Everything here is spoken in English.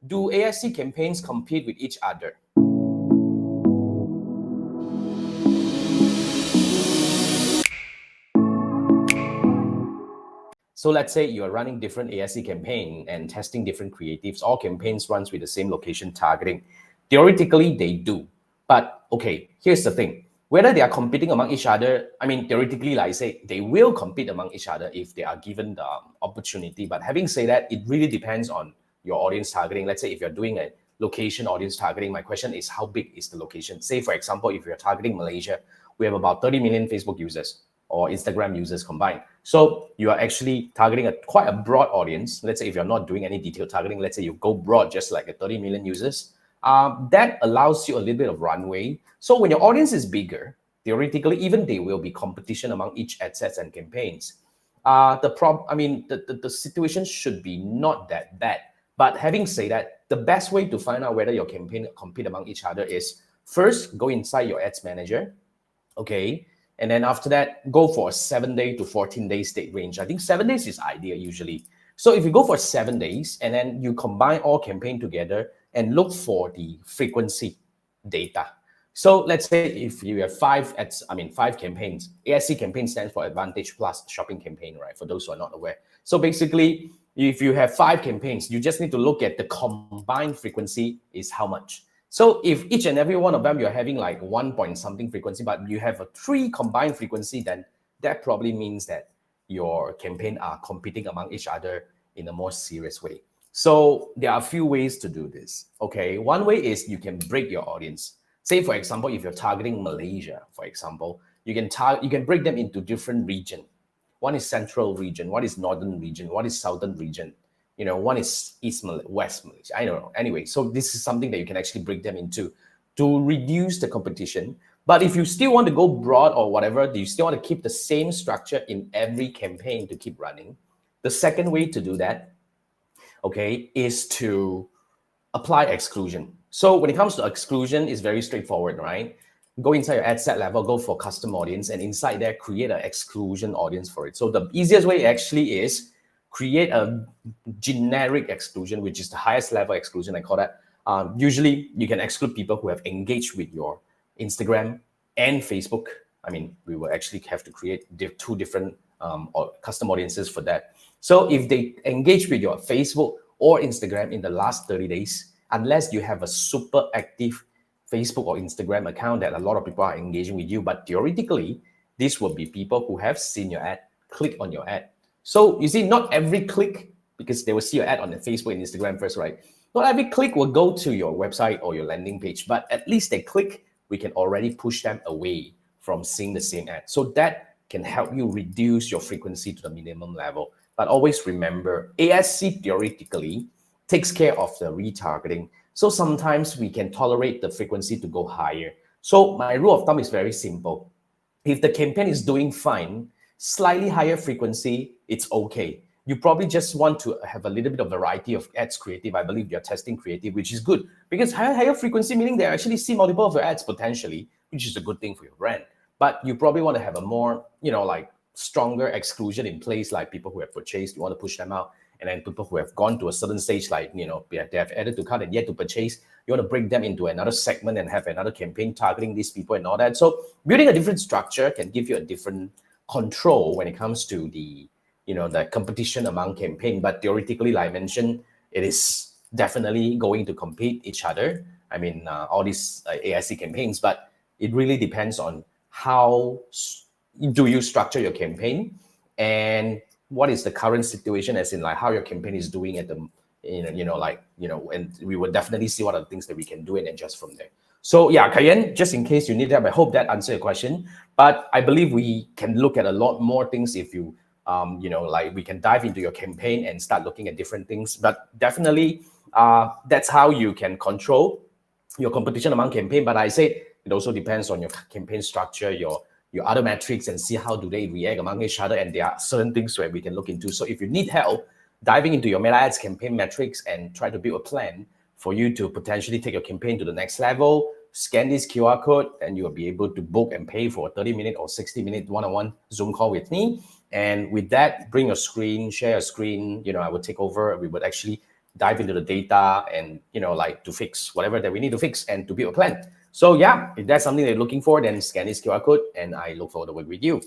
do ASC campaigns compete with each other? So let's say you are running different ASC campaign and testing different creatives. All campaigns runs with the same location targeting. Theoretically, they do. But okay, here's the thing. Whether they are competing among each other, I mean, theoretically, like I say, they will compete among each other if they are given the opportunity. But having said that, it really depends on your audience targeting. Let's say if you're doing a location audience targeting, my question is how big is the location? Say, for example, if you're targeting Malaysia, we have about 30 million Facebook users or Instagram users combined. So you are actually targeting quite a broad audience. Let's say if you're not doing any detailed targeting, let's say you go broad, just like a 30 million users, that allows you a little bit of runway. So when your audience is bigger, theoretically, even there will be competition among each ad sets and campaigns. The situation should be not that bad. But having said that, the best way to find out whether your campaign compete among each other is first go inside your ads manager, okay? And then after that, go for a 7-day to 14-day state range. I think 7 days is ideal usually. So if you go for 7 days and then you combine all campaign together and look for the frequency data. So let's say if you have five campaigns, ASC campaign stands for Advantage Plus Shopping Campaign, right? For those who are not aware. So basically, if you have 5 campaigns, you just need to look at the combined frequency is how much. So if each and every one of them, you're having like 1 point something frequency, but you have a 3 combined frequency, then that probably means that your campaign are competing among each other in a more serious way. So there are a few ways to do this. Okay, one way is you can break your audience. Say, for example, if you're targeting Malaysia, for example, you can break them into different regions. One is central region, one is northern region, one is southern region. One is East Malaysia, West Malaysia. I don't know. Anyway, so this is something that you can actually break them into to reduce the competition. But if you still want to go broad or whatever, you still want to keep the same structure in every campaign to keep running. The second way to do that, okay, is to apply exclusion. So when it comes to exclusion, it's very straightforward, right? Go inside your ad set level, go for custom audience, and inside there, create an exclusion audience for it. So the easiest way actually is create a generic exclusion, which is the highest level exclusion, I call that. Usually, you can exclude people who have engaged with your Instagram and Facebook. I mean, we will actually have to create 2 different custom audiences for that. So if they engage with your Facebook or Instagram in the last 30 days, unless you have a super active Facebook or Instagram account that a lot of people are engaging with you, but theoretically, these will be people who have seen your ad, click on your ad. So you see, not every click, because they will see your ad on the Facebook and Instagram first, right? Not every click will go to your website or your landing page, but at least they click, we can already push them away from seeing the same ad. So that can help you reduce your frequency to the minimum level. But always remember, ASC theoretically takes care of the retargeting. So sometimes we can tolerate the frequency to go higher. So my rule of thumb is very simple. If the campaign is doing fine, slightly higher frequency, it's okay. You probably just want to have a little bit of variety of ads creative. I believe you're testing creative, which is good because higher frequency, meaning they actually see multiple of your ads potentially, which is a good thing for your brand. But you probably want to have a more, like stronger exclusion in place, like people who have purchased, you want to push them out. And then people who have gone to a certain stage, like, they have added to cart and yet to purchase, you want to break them into another segment and have another campaign targeting these people and all that. So building a different structure can give you a different control when it comes to the competition among campaign. But theoretically, like I mentioned, it is definitely going to compete each other. I mean, all these ASC campaigns, but it really depends on how do you structure your campaign and what is the current situation, as in like how your campaign is doing at the, and we will definitely see what are the things that we can do and adjust from there. So yeah, Kayen, just in case you need help, I hope that answered your question. But I believe we can look at a lot more things if you, we can dive into your campaign and start looking at different things. But definitely, that's how you can control your competition among campaign. But I say it also depends on your campaign structure, your other metrics, and see how do they react among each other. And there are certain things where we can look into. So if you need help diving into your Meta Ads campaign metrics and try to build a plan for you to potentially take your campaign to the next level, scan this QR code and you will be able to book and pay for a 30-minute or 60-minute one-on-one Zoom call with me. And with that, bring your screen, share your screen, I would take over. We would actually dive into the data and, like to fix whatever that we need to fix and to build a plan. So yeah, if that's something that you're looking for, then scan this QR code and I look forward to working with you.